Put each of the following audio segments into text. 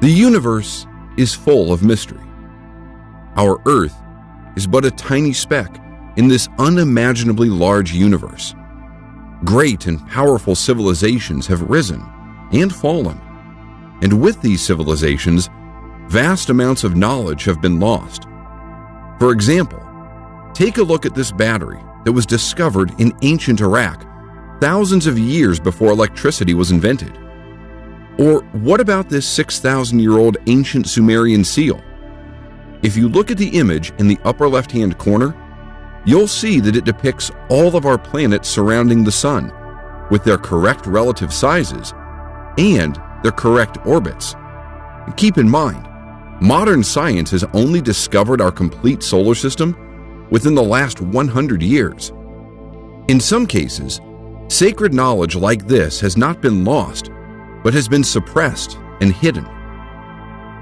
The universe is full of mystery. Our Earth is but a tiny speck in this unimaginably large universe. Great and powerful civilizations have risen and fallen, and with these civilizations, vast amounts of knowledge have been lost. For example, take a look at this battery that was discovered in ancient Iraq thousands of years before electricity was invented. Or what about this 6,000-year-old ancient Sumerian seal? If you look at the image in the upper left-hand corner, you'll see that it depicts all of our planets surrounding the Sun, with their correct relative sizes and their correct orbits. Keep in mind, modern science has only discovered our complete solar system within the last 100 years. In some cases, sacred knowledge like this has not been lost, but has been suppressed and hidden.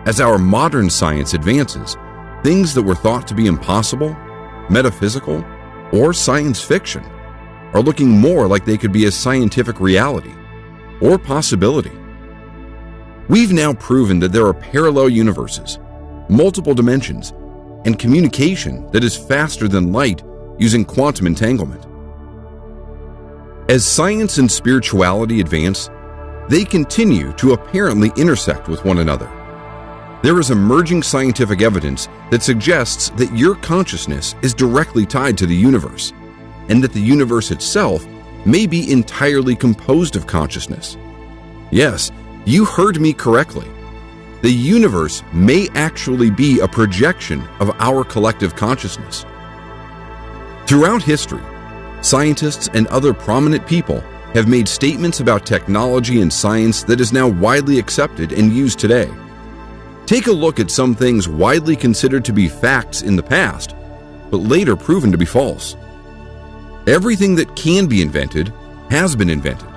As our modern science advances, things that were thought to be impossible, metaphysical, or science fiction are looking more like they could be a scientific reality or possibility. We've now proven that there are parallel universes, multiple dimensions, and communication that is faster than light using quantum entanglement. As science and spirituality advance, they continue to apparently intersect with one another. There is emerging scientific evidence that suggests that your consciousness is directly tied to the universe, and that the universe itself may be entirely composed of consciousness. Yes, you heard me correctly. The universe may actually be a projection of our collective consciousness. Throughout history, scientists and other prominent people have made statements about technology and science that is now widely accepted and used today. Take a look at some things widely considered to be facts in the past, but later proven to be false. Everything that can be invented has been invented.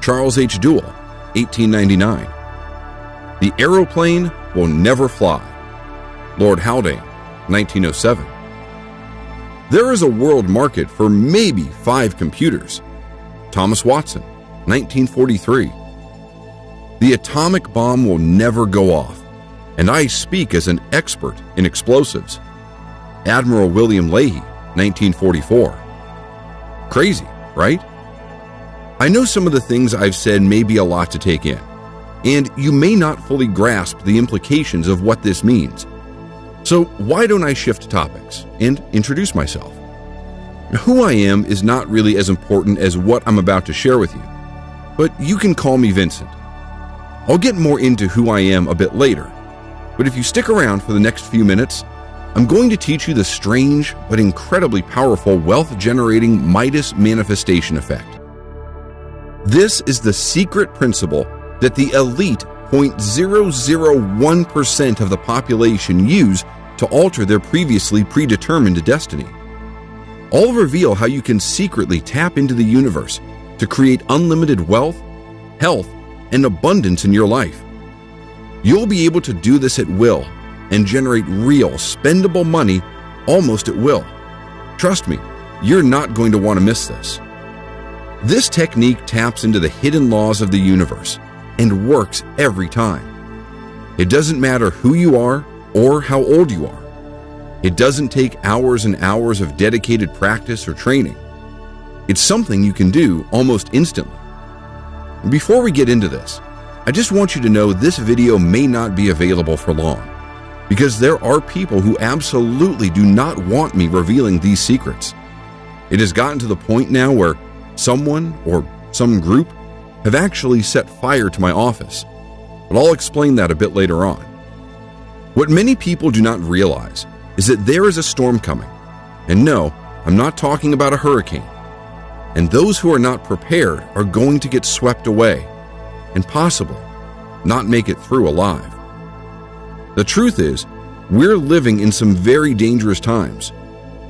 Charles H. Duell, 1899. The aeroplane will never fly. Lord Haldane, 1907. There is a world market for maybe 5 computers. Thomas Watson, 1943. The atomic bomb will never go off, and I speak as an expert in explosives. Admiral William Leahy, 1944. Crazy, right? I know some of the things I've said may be a lot to take in, and you may not fully grasp the implications of what this means. So why don't I shift topics and introduce myself? Who I am is not really as important as what I'm about to share with you, but you can call me Vincent. I'll get more into who I am a bit later, but if you stick around for the next few minutes, I'm going to teach you the strange but incredibly powerful wealth-generating Midas Manifestation effect. This is the secret principle that the elite 0.001% of the population use to alter their previously predetermined destiny. I'll reveal how you can secretly tap into the universe to create unlimited wealth, health, and abundance in your life. You'll be able to do this at will and generate real, spendable money almost at will. Trust me, you're not going to want to miss this. This technique taps into the hidden laws of the universe and works every time. It doesn't matter who you are or how old you are. It doesn't take hours and hours of dedicated practice or training. It's something you can do almost instantly. Before we get into this, I just want you to know this video may not be available for long, because there are people who absolutely do not want me revealing these secrets. It has gotten to the point now where someone or some group have actually set fire to my office, but I'll explain that a bit later on. What many people do not realize is that there is a storm coming, and no, I'm not talking about a hurricane, and those who are not prepared are going to get swept away and possibly not make it through alive. The truth is, we're living in some very dangerous times,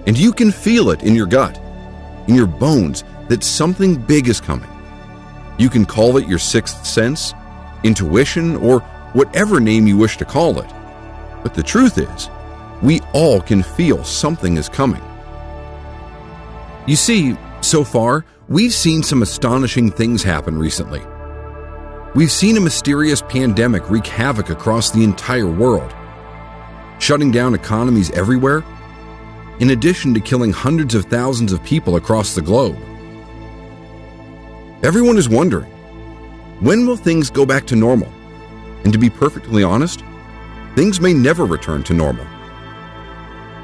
and you can feel it in your gut, in your bones, that something big is coming. You can call it your sixth sense, intuition, or whatever name you wish to call it. But the truth is, we all can feel something is coming. You see, so far, we've seen some astonishing things happen recently. We've seen a mysterious pandemic wreak havoc across the entire world, shutting down economies everywhere, in addition to killing hundreds of thousands of people across the globe. Everyone is wondering, when will things go back to normal? And to be perfectly honest, things may never return to normal.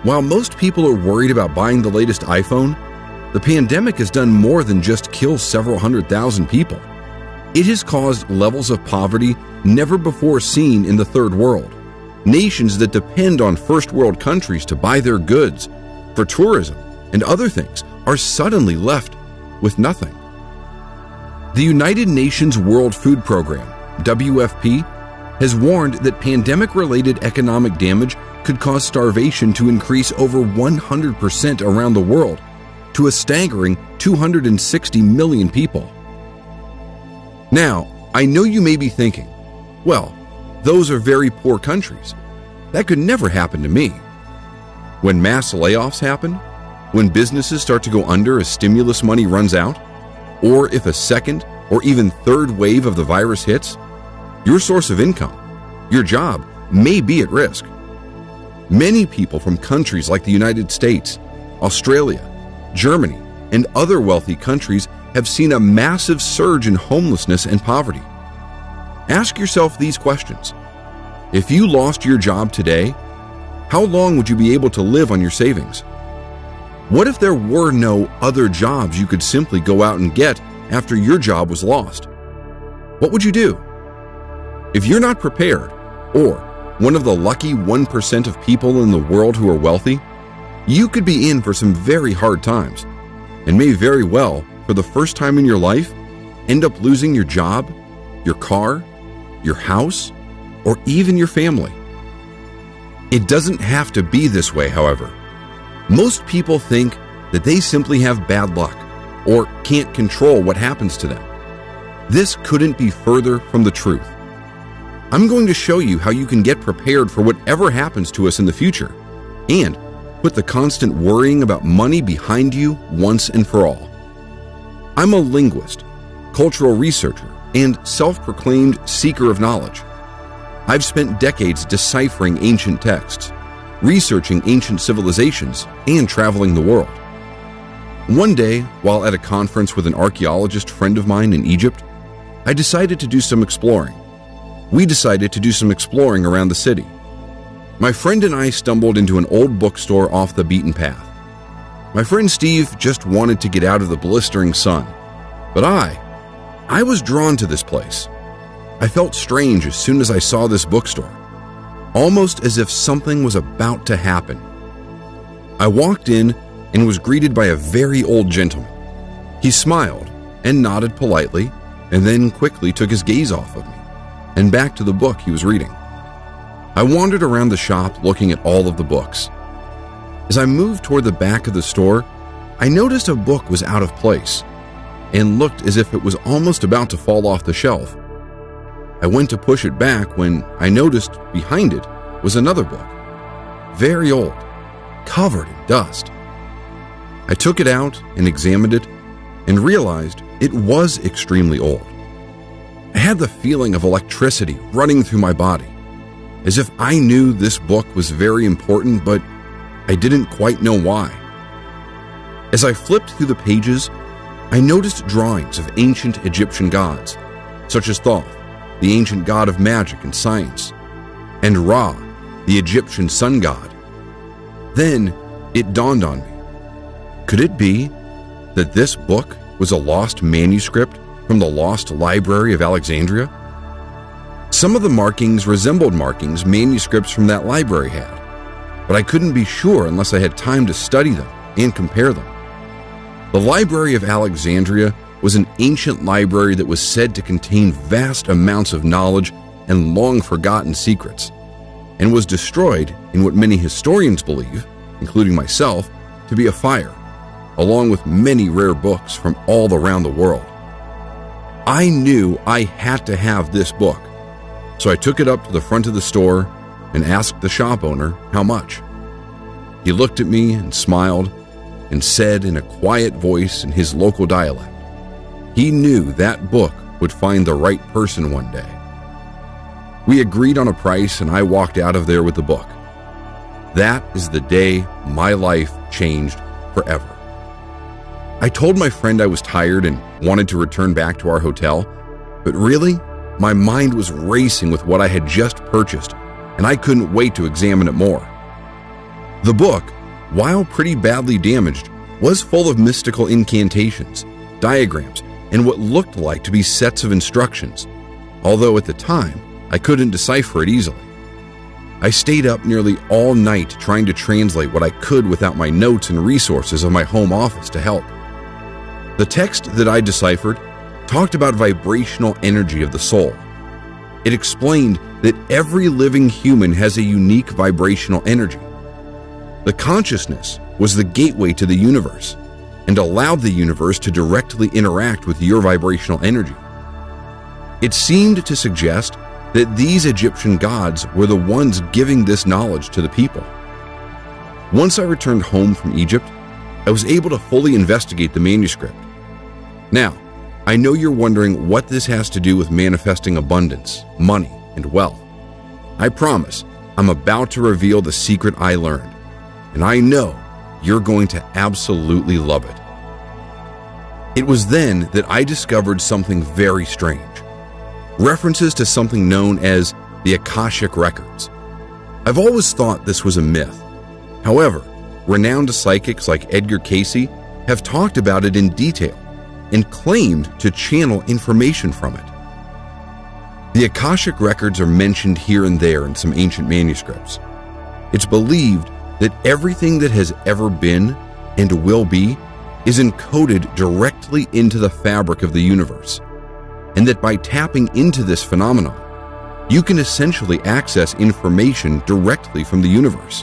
While most people are worried about buying the latest iPhone, the pandemic has done more than just kill several 100,000 people. It has caused levels of poverty never before seen in the third world. Nations that depend on first world countries to buy their goods, for tourism, and other things are suddenly left with nothing. The United Nations World Food Program, WFP, has warned that pandemic-related economic damage could cause starvation to increase over 100% around the world to a staggering 260 million people. Now, I know you may be thinking, well, those are very poor countries. That could never happen to me. When mass layoffs happen, when businesses start to go under as stimulus money runs out, or if a second or even third wave of the virus hits, your source of income, your job, may be at risk. Many people from countries like the United States, Australia, Germany, and other wealthy countries have seen a massive surge in homelessness and poverty. Ask yourself these questions. If you lost your job today, how long would you be able to live on your savings? What if there were no other jobs you could simply go out and get after your job was lost? What would you do? If you're not prepared, or one of the lucky 1% of people in the world who are wealthy, you could be in for some very hard times, and may very well, for the first time in your life, end up losing your job, your car, your house, or even your family. It doesn't have to be this way, however. Most people think that they simply have bad luck or can't control what happens to them. This couldn't be further from the truth. I'm going to show you how you can get prepared for whatever happens to us in the future and put the constant worrying about money behind you once and for all. I'm a linguist, cultural researcher, and self-proclaimed seeker of knowledge. I've spent decades deciphering ancient texts, researching ancient civilizations, and traveling the world. One day, while at a conference with an archaeologist friend of mine in Egypt, I decided to do some exploring. We decided to do some exploring around the city. My friend and I stumbled into an old bookstore off the beaten path. My friend Steve just wanted to get out of the blistering sun, but I was drawn to this place. I felt strange as soon as I saw this bookstore, almost as if something was about to happen. I walked in and was greeted by a very old gentleman. He smiled and nodded politely, and then quickly took his gaze off of me and back to the book he was reading. I wandered around the shop looking at all of the books. As I moved toward the back of the store, I noticed a book was out of place and looked as if it was almost about to fall off the shelf. I went to push it back when I noticed behind it was another book, very old, covered in dust. I took it out and examined it and realized it was extremely old. I had the feeling of electricity running through my body, as if I knew this book was very important, but I didn't quite know why. As I flipped through the pages, I noticed drawings of ancient Egyptian gods, such as Thoth, the ancient god of magic and science, and Ra, the Egyptian sun god. Then it dawned on me. Could it be that this book was a lost manuscript from the lost library of Alexandria? Some of the markings resembled markings manuscripts from that library had, but I couldn't be sure unless I had time to study them and compare them. The Library of Alexandria was an ancient library that was said to contain vast amounts of knowledge and long-forgotten secrets, and was destroyed in what many historians believe, including myself, to be a fire, along with many rare books from all around the world. I knew I had to have this book, so I took it up to the front of the store and asked the shop owner how much. He looked at me and smiled and said in a quiet voice in his local dialect, he knew that book would find the right person one day. We agreed on a price and I walked out of there with the book. That is the day my life changed forever. I told my friend I was tired and wanted to return back to our hotel, but really, my mind was racing with what I had just purchased, and I couldn't wait to examine it more. The book, while pretty badly damaged, was full of mystical incantations, diagrams, and what looked like to be sets of instructions, although at the time, I couldn't decipher it easily. I stayed up nearly all night trying to translate what I could without my notes and resources of my home office to help. The text that I deciphered talked about vibrational energy of the soul. It explained that every living human has a unique vibrational energy. The consciousness was the gateway to the universe and allowed the universe to directly interact with your vibrational energy. It seemed to suggest that these Egyptian gods were the ones giving this knowledge to the people. Once I returned home from Egypt, I was able to fully investigate the manuscript. Now, I know you're wondering what this has to do with manifesting abundance, money, and wealth. I promise I'm about to reveal the secret I learned, and I know you're going to absolutely love it. It was then that I discovered something very strange. References to something known as the Akashic Records. I've always thought this was a myth. However, renowned psychics like Edgar Cayce have talked about it in detail and claimed to channel information from it. The Akashic Records are mentioned here and there in some ancient manuscripts. It's believed that everything that has ever been and will be is encoded directly into the fabric of the universe, and that by tapping into this phenomenon, you can essentially access information directly from the universe.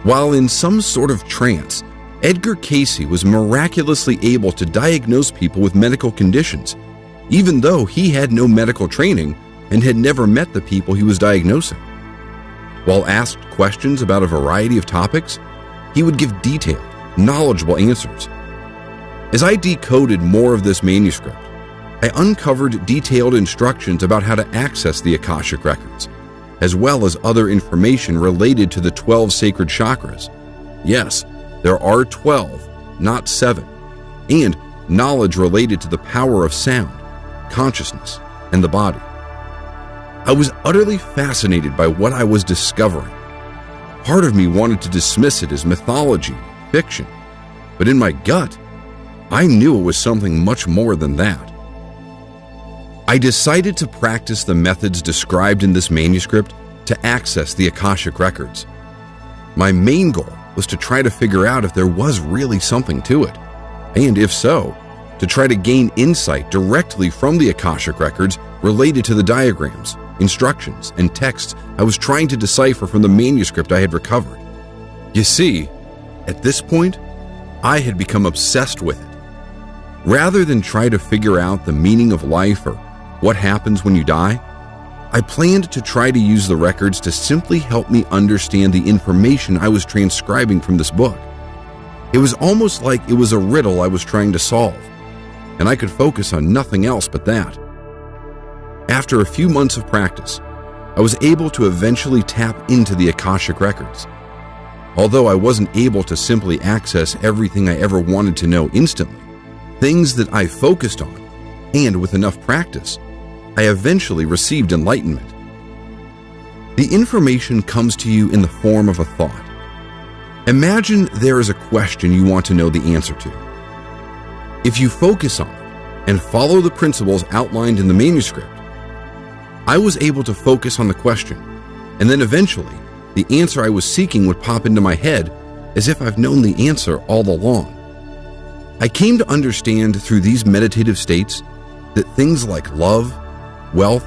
While in some sort of trance, Edgar Cayce was miraculously able to diagnose people with medical conditions, even though he had no medical training and had never met the people he was diagnosing. While asked questions about a variety of topics, he would give detailed, knowledgeable answers. As I decoded more of this manuscript, I uncovered detailed instructions about how to access the Akashic Records, as well as other information related to the 12 sacred chakras. Yes, there are 12, not 7, and knowledge related to the power of sound, consciousness, and the body. I was utterly fascinated by what I was discovering. Part of me wanted to dismiss it as mythology, fiction, but in my gut, I knew it was something much more than that. I decided to practice the methods described in this manuscript to access the Akashic Records. My main goal was to try to figure out if there was really something to it, and if so, to try to gain insight directly from the Akashic Records related to the diagrams, instructions, and texts I was trying to decipher from the manuscript I had recovered. You see, at this point, I had become obsessed with it. Rather than try to figure out the meaning of life or what happens when you die, I planned to try to use the records to simply help me understand the information I was transcribing from this book. It was almost like it was a riddle I was trying to solve, and I could focus on nothing else but that. After a few months of practice, I was able to eventually tap into the Akashic Records. Although I wasn't able to simply access everything I ever wanted to know instantly, things that I focused on, and with enough practice, I eventually received enlightenment. The information comes to you in the form of a thought. Imagine there is a question you want to know the answer to. If you focus on it and follow the principles outlined in the manuscript, I was able to focus on the question, and then eventually, the answer I was seeking would pop into my head as if I've known the answer all along. I came to understand through these meditative states that things like love, wealth,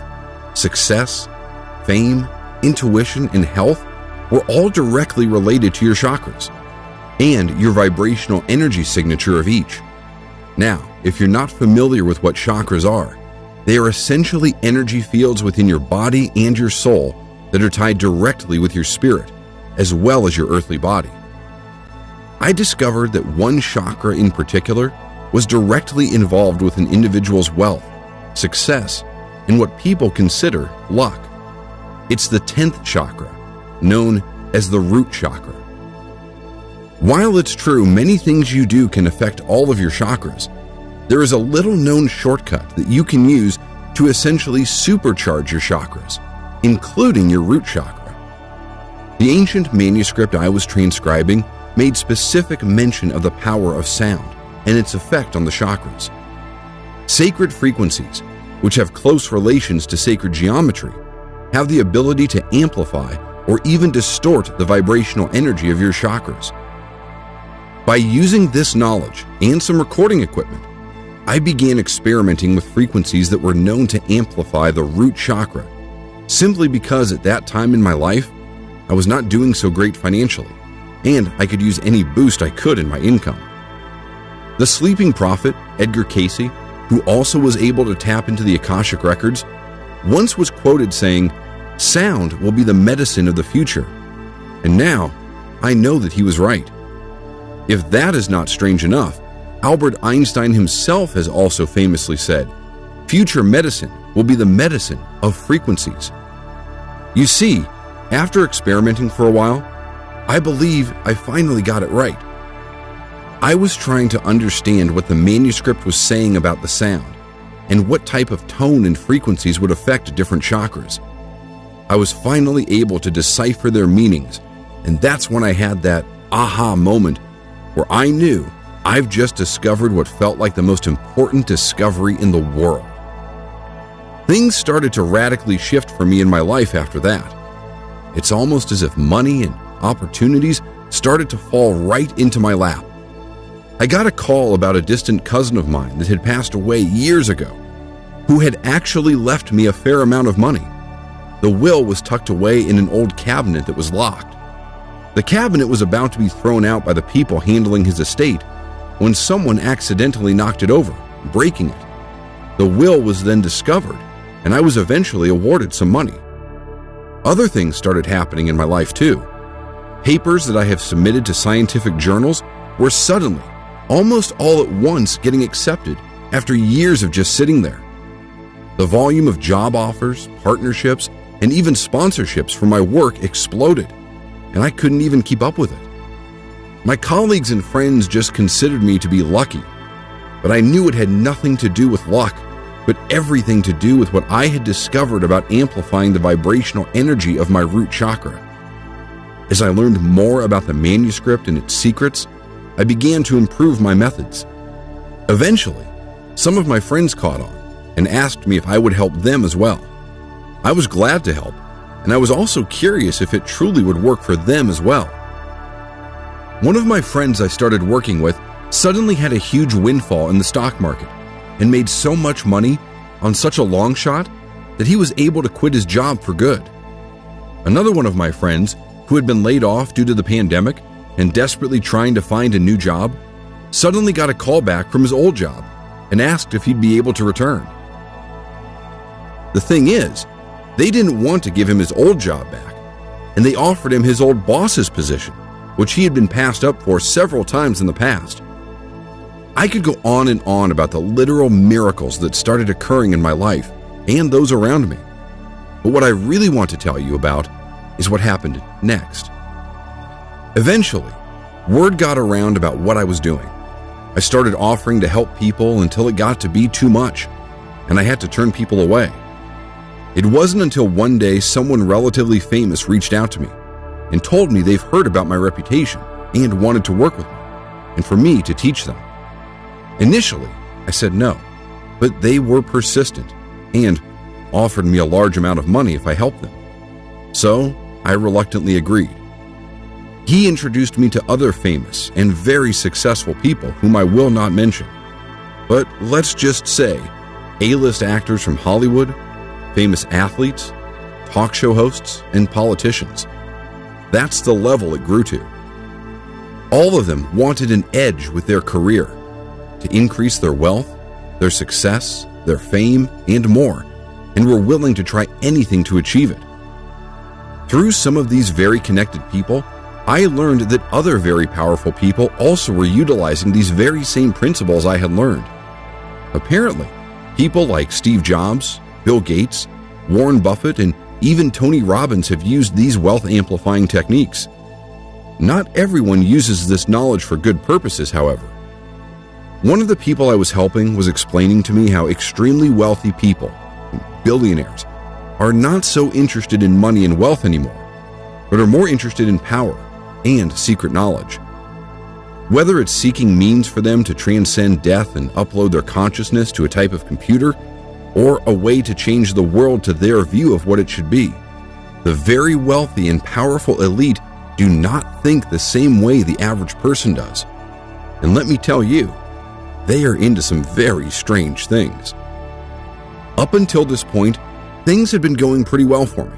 success, fame, intuition, and health were all directly related to your chakras and your vibrational energy signature of each. Now, if you're not familiar with what chakras are, they are essentially energy fields within your body and your soul that are tied directly with your spirit, as well as your earthly body. I discovered that one chakra in particular was directly involved with an individual's wealth, success, and what people consider luck. It's the 10th chakra, known as the root chakra. While it's true many things you do can affect all of your chakras, there is a little-known shortcut that you can use to essentially supercharge your chakras, including your root chakra. The ancient manuscript I was transcribing made specific mention of the power of sound and its effect on the chakras. Sacred frequencies, which have close relations to sacred geometry, have the ability to amplify or even distort the vibrational energy of your chakras. By using this knowledge and some recording equipment, I began experimenting with frequencies that were known to amplify the root chakra, simply because at that time in my life, I was not doing so great financially, and I could use any boost I could in my income. The sleeping prophet, Edgar Cayce, who also was able to tap into the Akashic records, once was quoted saying, "Sound will be the medicine of the future." And now, I know that he was right. If that is not strange enough, Albert Einstein himself has also famously said, "Future medicine will be the medicine of frequencies." You see, after experimenting for a while, I believe I finally got it right. I was trying to understand what the manuscript was saying about the sound and what type of tone and frequencies would affect different chakras. I was finally able to decipher their meanings, and that's when I had that aha moment where I knew I've just discovered what felt like the most important discovery in the world. Things started to radically shift for me in my life after that. It's almost as if money and opportunities started to fall right into my lap. I got a call about a distant cousin of mine that had passed away years ago, who had actually left me a fair amount of money. The will was tucked away in an old cabinet that was locked. The cabinet was about to be thrown out by the people handling his estate when someone accidentally knocked it over, breaking it. The will was then discovered, and I was eventually awarded some money. Other things started happening in my life too. Papers that I have submitted to scientific journals were suddenly, almost all at once, getting accepted after years of just sitting there. The volume of job offers, partnerships, and even sponsorships for my work exploded, and I couldn't even keep up with it. My colleagues and friends just considered me to be lucky, but I knew it had nothing to do with luck, but everything to do with what I had discovered about amplifying the vibrational energy of my root chakra. As I learned more about the manuscript and its secrets, I began to improve my methods. Eventually, some of my friends caught on and asked me if I would help them as well. I was glad to help, and I was also curious if it truly would work for them as well. One of my friends I started working with suddenly had a huge windfall in the stock market and made so much money on such a long shot that he was able to quit his job for good. Another one of my friends, who had been laid off due to the pandemic and desperately trying to find a new job, suddenly got a call back from his old job and asked if he'd be able to return. The thing is, they didn't want to give him his old job back, and they offered him his old boss's position, which he had been passed up for several times in the past. I could go on and on about the literal miracles that started occurring in my life and those around me. But what I really want to tell you about is what happened next. Eventually, word got around about what I was doing. I started offering to help people until it got to be too much, and I had to turn people away. It wasn't until one day someone relatively famous reached out to me and told me they've heard about my reputation and wanted to work with me, and for me to teach them. Initially, I said no, but they were persistent and offered me a large amount of money if I helped them. So I reluctantly agreed. He introduced me to other famous and very successful people whom I will not mention. But let's just say A-list actors from Hollywood, famous athletes, talk show hosts, and politicians. That's the level it grew to. All of them wanted an edge with their career, to increase their wealth, their success, their fame, and more, and were willing to try anything to achieve it. Through some of these very connected people, I learned that other very powerful people also were utilizing these very same principles I had learned. Apparently, People like Steve Jobs, Bill Gates, Warren Buffett, and even Tony Robbins have used these wealth-amplifying techniques. Not everyone uses this knowledge for good purposes, however. One of the people I was helping was explaining to me how extremely wealthy people, billionaires, are not so interested in money and wealth anymore, but are more interested in power and secret knowledge. Whether it's seeking means for them to transcend death and upload their consciousness to a type of computer, or a way to change the world to their view of what it should be, the very wealthy and powerful elite do not think the same way the average person does. And let me tell you, they are into some very strange things. Up until this point, things had been going pretty well for me.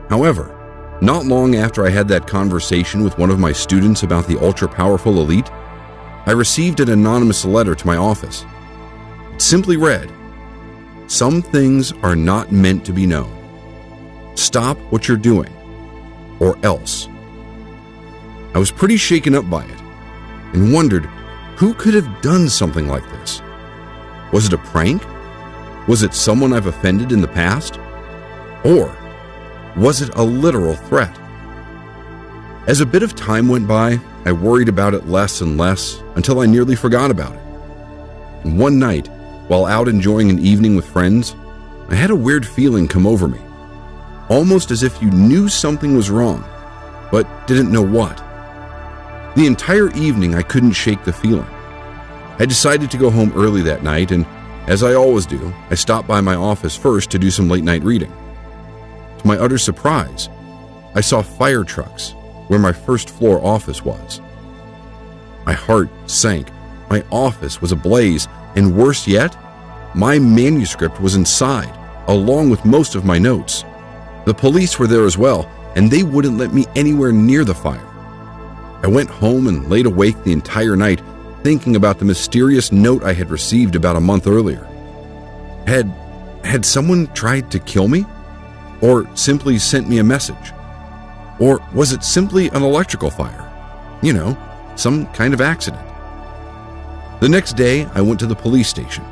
However, not long after I had that conversation with one of my students about the ultra-powerful elite, I received an anonymous letter to my office. It simply read, "Some things are not meant to be known. Stop what you're doing, or else." I was pretty shaken up by it and wondered who could have done something like this. Was it a prank? Was it someone I've offended in the past? Or was it a literal threat? As a bit of time went by, I worried about it less and less until I nearly forgot about it. And one night, while out enjoying an evening with friends, I had a weird feeling come over me, almost as if you knew something was wrong, but didn't know what. The entire evening I couldn't shake the feeling. I decided to go home early that night, and as I always do, I stopped by my office first to do some late-night reading. To my utter surprise, I saw fire trucks where my first-floor office was. My heart sank. My office was ablaze, and worse yet, my manuscript was inside, along with most of my notes. The police were there as well, and they wouldn't let me anywhere near the fire. I went home and laid awake the entire night, thinking about the mysterious note I had received about a month earlier. Had someone tried to kill me? Or simply sent me a message? Or was it simply an electrical fire? You know, some kind of accident. The next day, I went to the police station.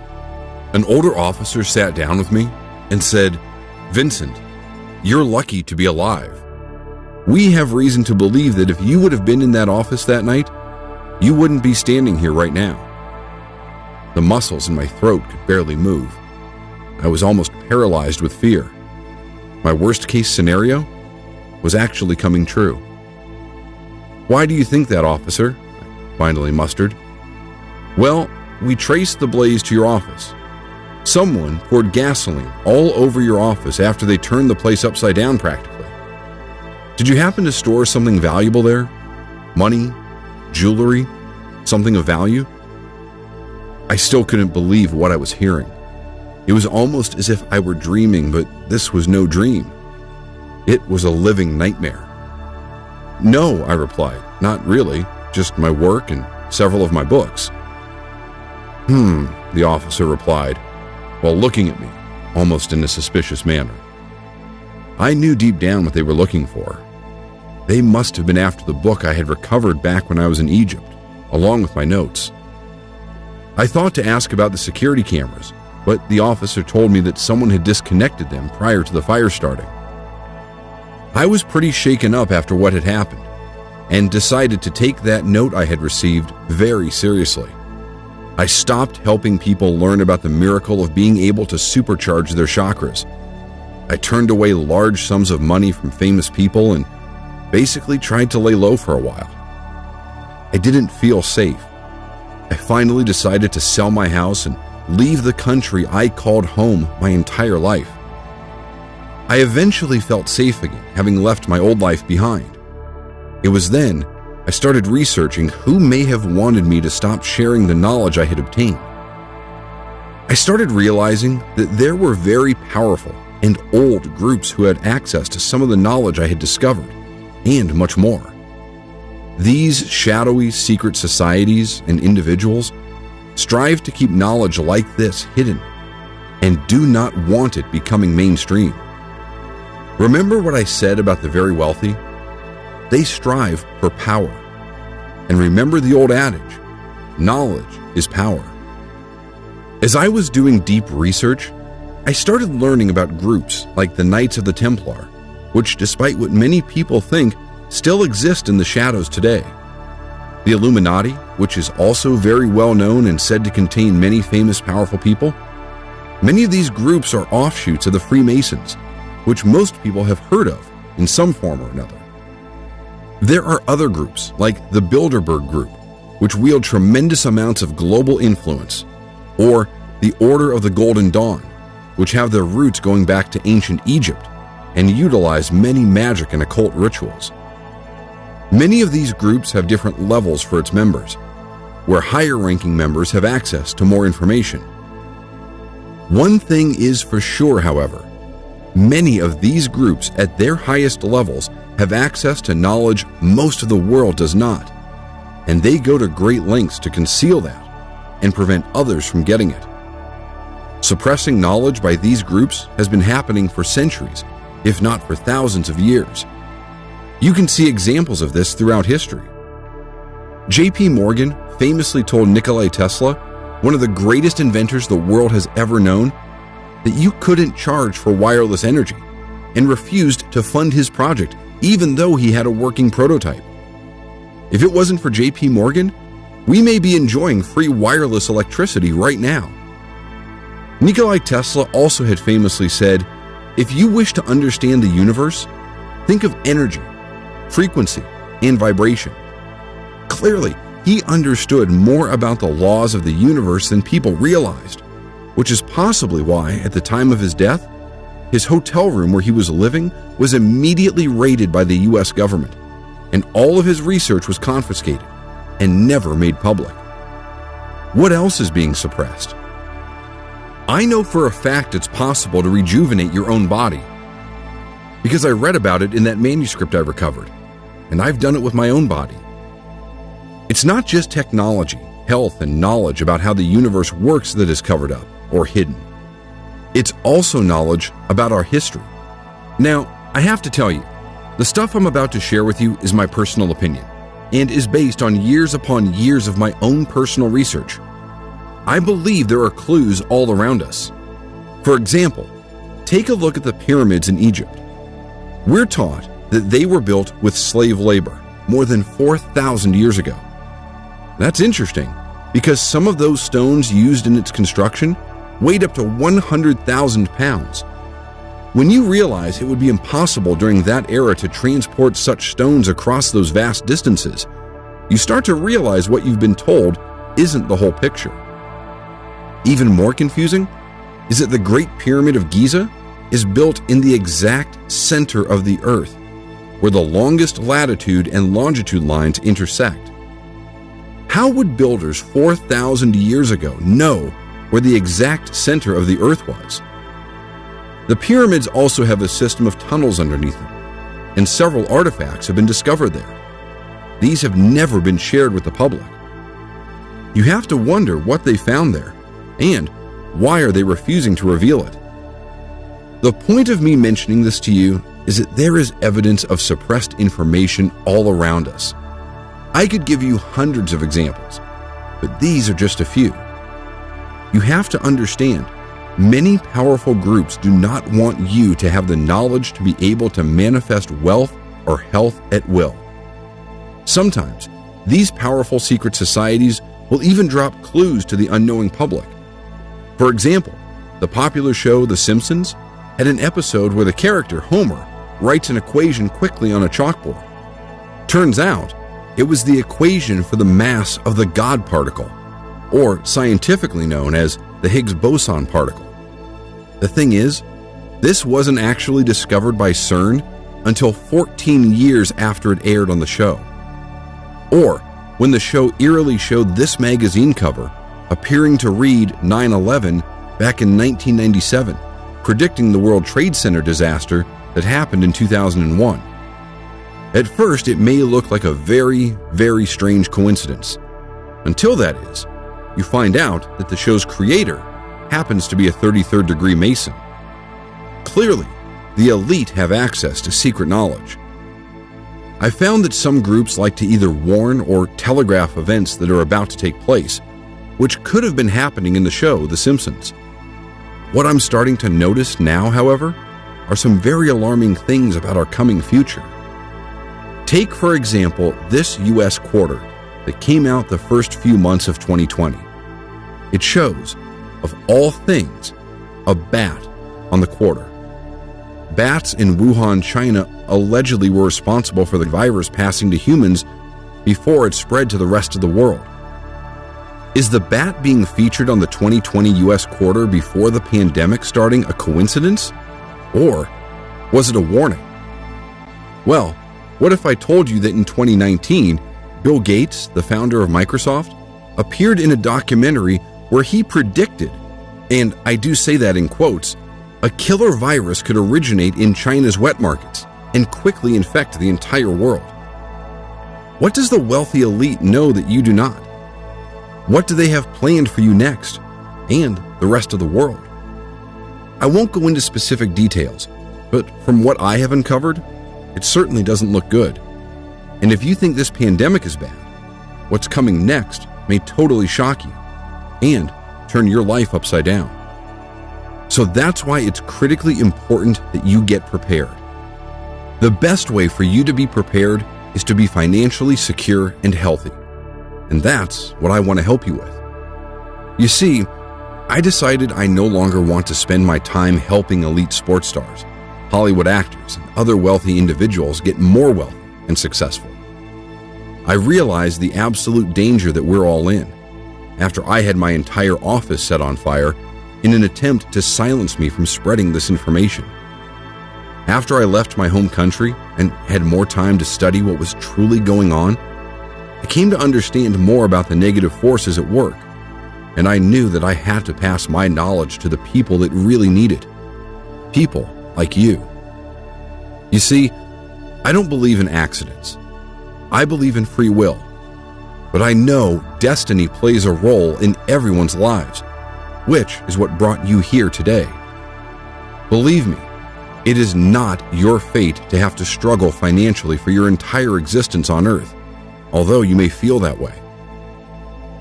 An older officer sat down with me and said, "Vincent, you're lucky to be alive. We have reason to believe that if you would have been in that office that night, you wouldn't be standing here right now." The muscles in my throat could barely move. I was almost paralyzed with fear. My worst-case scenario was actually coming true. "Why do you think that, officer?" I finally mustered. "Well, we traced the blaze to your office. Someone poured gasoline all over your office after they turned the place upside down practically. Did you happen to store something valuable there? Money? Jewelry? Something of value?" I still couldn't believe what I was hearing. It was almost as if I were dreaming, but this was no dream. It was a living nightmare. "No," I replied, "not really, just my work and several of my books." The officer replied, while looking at me, almost in a suspicious manner. I knew deep down what they were looking for. They must have been after the book I had recovered back when I was in Egypt, along with my notes. I thought to ask about the security cameras, but the officer told me that someone had disconnected them prior to the fire starting. I was pretty shaken up after what had happened, and decided to take that note I had received very seriously. I stopped helping people learn about the miracle of being able to supercharge their chakras. I turned away large sums of money from famous people and basically tried to lay low for a while. I didn't feel safe. I finally decided to sell my house and leave the country I called home my entire life. I eventually felt safe again, having left my old life behind. It was then I started researching who may have wanted me to stop sharing the knowledge I had obtained. I started realizing that there were very powerful and old groups who had access to some of the knowledge I had discovered, and much more. These shadowy secret societies and individuals strive to keep knowledge like this hidden and do not want it becoming mainstream. Remember what I said about the very wealthy? They strive for power. And remember the old adage, knowledge is power. As I was doing deep research, I started learning about groups like the Knights of the Templar, which, despite what many people think, still exist in the shadows today. The Illuminati, which is also very well known and said to contain many famous, powerful people. Many of these groups are offshoots of the Freemasons, which most people have heard of in some form or another. There are other groups like the Bilderberg Group, which wield tremendous amounts of global influence, or the Order of the Golden Dawn, which have their roots going back to ancient Egypt and utilize many magic and occult rituals. Many of these groups have different levels for its members, where higher-ranking members have access to more information. One thing is for sure, however, many of these groups at their highest levels have access to knowledge most of the world does not, and they go to great lengths to conceal that and prevent others from getting it. Suppressing knowledge by these groups has been happening for centuries, if not for thousands of years. You can see examples of this throughout history. J.P. Morgan famously told Nikola Tesla, one of the greatest inventors the world has ever known, that you couldn't charge for wireless energy, and refused to fund his project even though he had a working prototype. If it wasn't for J.P. Morgan, we may be enjoying free wireless electricity right now. Nikola Tesla also had famously said, if you wish to understand the universe, think of energy, frequency, and vibration. Clearly, he understood more about the laws of the universe than people realized, which is possibly why, at the time of his death, his hotel room where he was living was immediately raided by the US government, and all of his research was confiscated and never made public. What else is being suppressed? I know for a fact it's possible to rejuvenate your own body, because I read about it in that manuscript I recovered, and I've done it with my own body. It's not just technology, health, and knowledge about how the universe works that is covered up or hidden. It's also knowledge about our history. Now, I have to tell you, the stuff I'm about to share with you is my personal opinion and is based on years upon years of my own personal research. I believe there are clues all around us. For example, take a look at the pyramids in Egypt. We're taught that they were built with slave labor more than 4,000 years ago. That's interesting because some of those stones used in its construction weighed up to 100,000 pounds. When you realize it would be impossible during that era to transport such stones across those vast distances, you start to realize what you've been told isn't the whole picture. Even more confusing is that the Great Pyramid of Giza is built in the exact center of the Earth, where the longest latitude and longitude lines intersect. How would builders 4,000 years ago know where the exact center of the Earth was? The pyramids also have a system of tunnels underneath them, and several artifacts have been discovered there. These have never been shared with the public. You have to wonder what they found there, and why are they refusing to reveal it? The point of me mentioning this to you is that there is evidence of suppressed information all around us. I could give you hundreds of examples, but these are just a few. You have to understand, many powerful groups do not want you to have the knowledge to be able to manifest wealth or health at will. Sometimes, these powerful secret societies will even drop clues to the unknowing public. For example, the popular show The Simpsons had an episode where the character Homer writes an equation quickly on a chalkboard. Turns out, it was the equation for the mass of the God particle, or scientifically known as the Higgs boson particle. The thing is, this wasn't actually discovered by CERN until 14 years after it aired on the show. Or when the show eerily showed this magazine cover appearing to read 9/11 back in 1997, predicting the World Trade Center disaster that happened in 2001. At first, it may look like a very, very strange coincidence. Until that is, you find out that the show's creator happens to be a 33rd degree Mason. Clearly, the elite have access to secret knowledge. I found that some groups like to either warn or telegraph events that are about to take place, which could have been happening in the show The Simpsons. What I'm starting to notice now, however, are some very alarming things about our coming future. Take, for example, this US quarter that came out the first few months of 2020. It shows, of all things, a bat on the quarter. Bats in Wuhan, China allegedly were responsible for the virus passing to humans before it spread to the rest of the world. Is the bat being featured on the 2020 US quarter before the pandemic starting a coincidence? Or was it a warning? Well, what if I told you that in 2019, Bill Gates, the founder of Microsoft, appeared in a documentary where he predicted, and I do say that in quotes, a killer virus could originate in China's wet markets and quickly infect the entire world? What does the wealthy elite know that you do not? What do they have planned for you next, and the rest of the world? I won't go into specific details, but from what I have uncovered, it certainly doesn't look good. And if you think this pandemic is bad, what's coming next may totally shock you and turn your life upside down. So that's why it's critically important that you get prepared. The best way for you to be prepared is to be financially secure and healthy. And that's what I want to help you with. You see, I decided I no longer want to spend my time helping elite sports stars, Hollywood actors, and other wealthy individuals get more wealthy and successful. I realized the absolute danger that we're all in after I had my entire office set on fire in an attempt to silence me from spreading this information. After I left my home country and had more time to study what was truly going on, I came to understand more about the negative forces at work, and I knew that I had to pass my knowledge to the people that really need it. People like you. You see, I don't believe in accidents. I believe in free will. But I know destiny plays a role in everyone's lives, which is what brought you here today. Believe me, it is not your fate to have to struggle financially for your entire existence on Earth, although you may feel that way.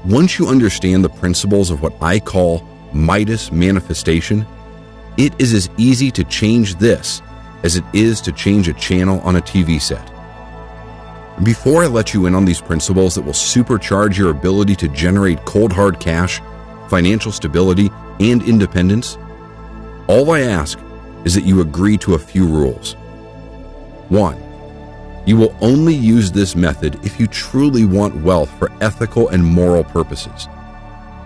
Once you understand the principles of what I call Midas Manifestation, it is as easy to change this as it is to change a channel on a TV set. Before I let you in on these principles that will supercharge your ability to generate cold hard cash, financial stability, and independence, all I ask is that you agree to a few rules. 1. You will only use this method if you truly want wealth for ethical and moral purposes.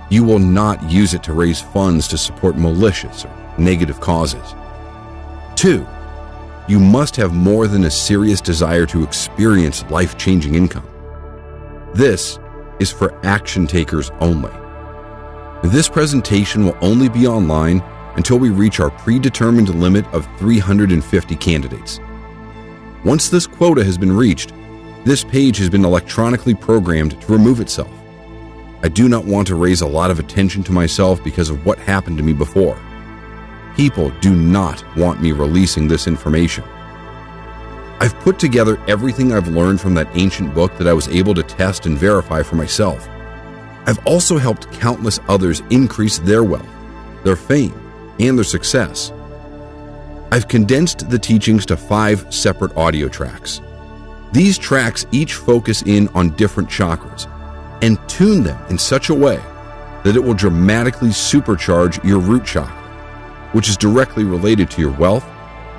You will not use it to raise funds to support malicious or negative causes. 2. You must have more than a serious desire to experience life-changing income. This is for action takers only. This presentation will only be online until we reach our predetermined limit of 350 candidates. Once this quota has been reached, this page has been electronically programmed to remove itself. I do not want to raise a lot of attention to myself because of what happened to me before. People do not want me releasing this information. I've put together everything I've learned from that ancient book that I was able to test and verify for myself. I've also helped countless others increase their wealth, their fame, and their success. I've condensed the teachings to 5 separate audio tracks. These tracks each focus in on different chakras and tune them in such a way that it will dramatically supercharge your root chakra, which is directly related to your wealth,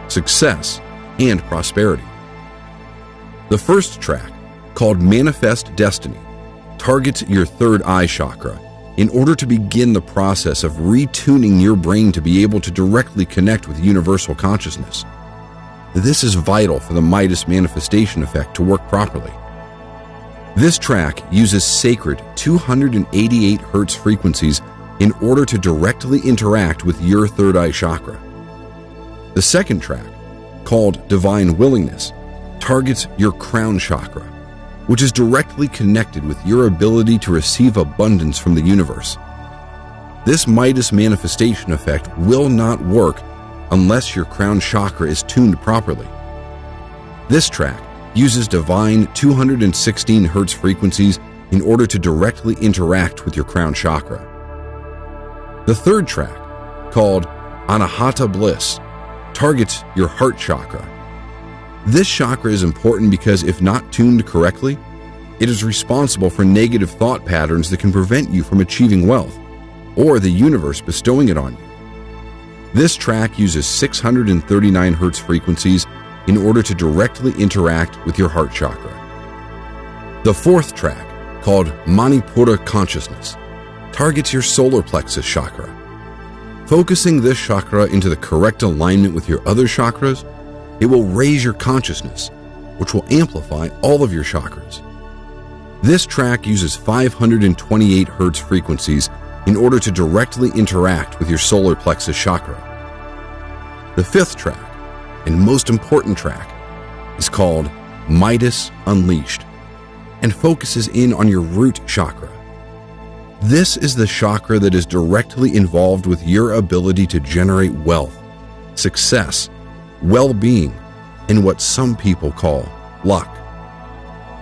success, and prosperity. The first track, called Manifest Destiny, targets your third eye chakra in order to begin the process of retuning your brain to be able to directly connect with universal consciousness. This is vital for the Midas Manifestation effect to work properly. This track uses sacred 288 Hz frequencies in order to directly interact with your third eye chakra. The second track, called Divine Willingness, targets your crown chakra, which is directly connected with your ability to receive abundance from the universe. This Midas Manifestation effect will not work unless your crown chakra is tuned properly. This track uses divine 216 Hz frequencies in order to directly interact with your crown chakra. The third track, called Anahata Bliss, targets your heart chakra. This chakra is important because if not tuned correctly, it is responsible for negative thought patterns that can prevent you from achieving wealth, or the universe bestowing it on you. This track uses 639 Hz frequencies in order to directly interact with your heart chakra. The fourth track, called Manipura Consciousness, targets your solar plexus chakra. Focusing this chakra into the correct alignment with your other chakras, it will raise your consciousness, which will amplify all of your chakras. This track uses 528 Hz frequencies in order to directly interact with your solar plexus chakra. The fifth track, and most important track, is called Midas Unleashed and focuses in on your root chakra. This is the chakra that is directly involved with your ability to generate wealth, success, well-being, and what some people call luck.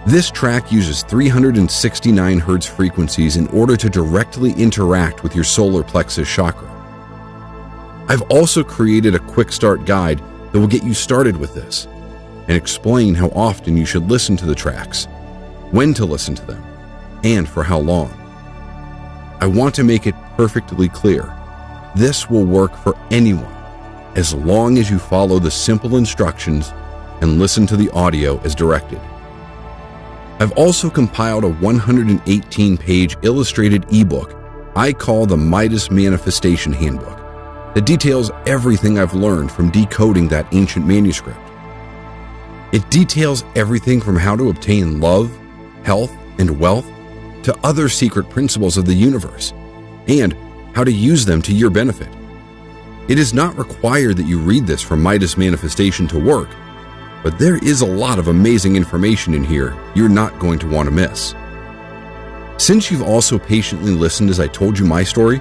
This track uses 369 Hz frequencies in order to directly interact with your solar plexus chakra. I've also created a quick start guide that will get you started with this and explain how often you should listen to the tracks, when to listen to them, and for how long. I want to make it perfectly clear. This will work for anyone as long as you follow the simple instructions and listen to the audio as directed. I've also compiled a 118-page illustrated ebook I call the Midas Manifestation Handbook that details everything I've learned from decoding that ancient manuscript. It details everything from how to obtain love, health, and wealth to other secret principles of the universe and how to use them to your benefit. It is not required that you read this from Midas Manifestation to work, but there is a lot of amazing information in here you're not going to want to miss. Since you've also patiently listened as I told you my story,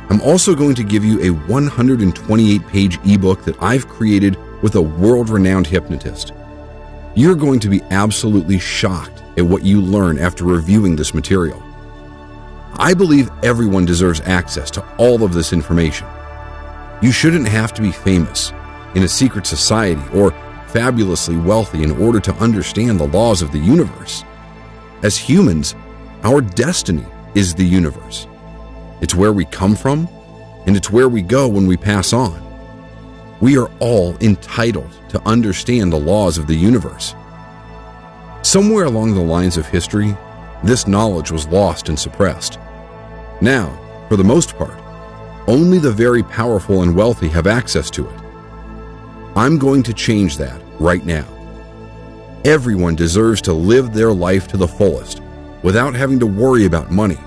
I'm also going to give you a 128-page ebook that I've created with a world-renowned hypnotist. You're going to be absolutely shocked at what you learn after reviewing this material. I believe everyone deserves access to all of this information. You shouldn't have to be famous, in a secret society, or fabulously wealthy in order to understand the laws of the universe. As humans, our destiny is the universe. It's where we come from, and it's where we go when we pass on. We are all entitled to understand the laws of the universe. Somewhere along the lines of history, this knowledge was lost and suppressed. Now, for the most part, only the very powerful and wealthy have access to it. I'm going to change that right now. Everyone deserves to live their life to the fullest without having to worry about money.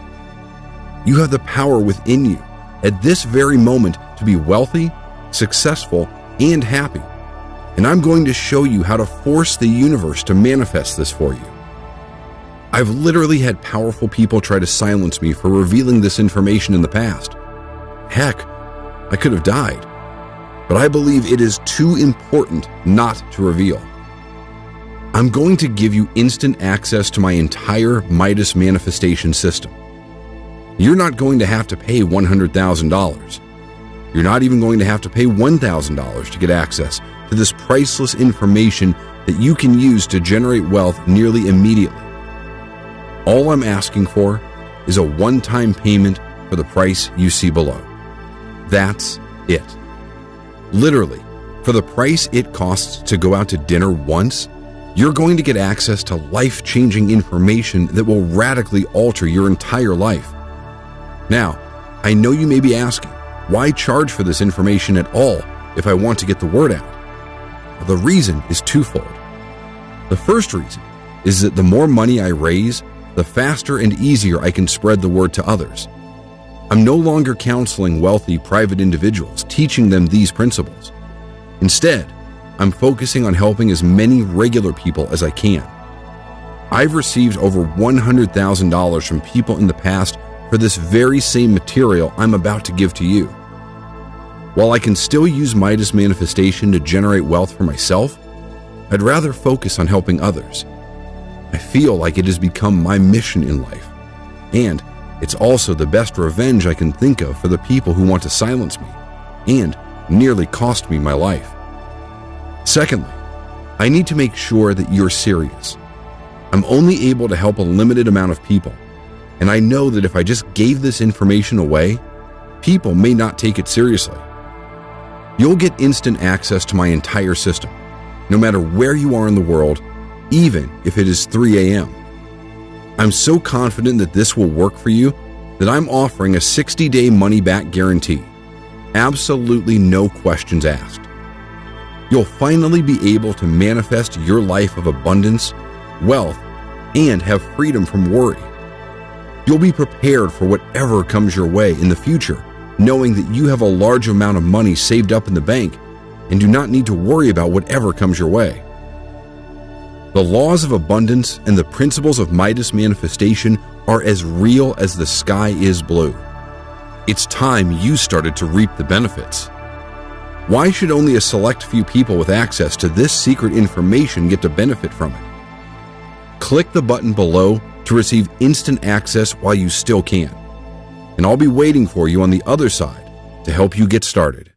You have the power within you at this very moment to be wealthy, successful, and happy. And I'm going to show you how to force the universe to manifest this for you. I've literally had powerful people try to silence me for revealing this information in the past. Heck, I could have died. But I believe it is too important not to reveal. I'm going to give you instant access to my entire Midas manifestation system. You're not going to have to pay $100,000. You're not even going to have to pay $1,000 to get access to this priceless information that you can use to generate wealth nearly immediately. All I'm asking for is a one-time payment for the price you see below. That's it. Literally, for the price it costs to go out to dinner once, you're going to get access to life-changing information that will radically alter your entire life. Now, I know you may be asking, why charge for this information at all if I want to get the word out? Well, the reason is twofold. The first reason is that the more money I raise, the faster and easier I can spread the word to others. I'm no longer counseling wealthy private individuals, teaching them these principles. Instead, I'm focusing on helping as many regular people as I can. I've received over $100,000 from people in the past for this very same material I'm about to give to you. While I can still use Midas Manifestation to generate wealth for myself, I'd rather focus on helping others. I feel like it has become my mission in life, and it's also the best revenge I can think of for the people who want to silence me and nearly cost me my life. Secondly, I need to make sure that you're serious. I'm only able to help a limited amount of people, and I know that if I just gave this information away, people may not take it seriously. You'll get instant access to my entire system, no matter where you are in the world, even if it is 3 a.m. I'm so confident that this will work for you that I'm offering a 60-day money-back guarantee. Absolutely no questions asked. You'll finally be able to manifest your life of abundance, wealth, and have freedom from worry. You'll be prepared for whatever comes your way in the future, knowing that you have a large amount of money saved up in the bank and do not need to worry about whatever comes your way. The laws of abundance and the principles of Midas Manifestation are as real as the sky is blue. It's time you started to reap the benefits. Why should only a select few people with access to this secret information get to benefit from it? Click the button below to receive instant access while you still can, and I'll be waiting for you on the other side to help you get started.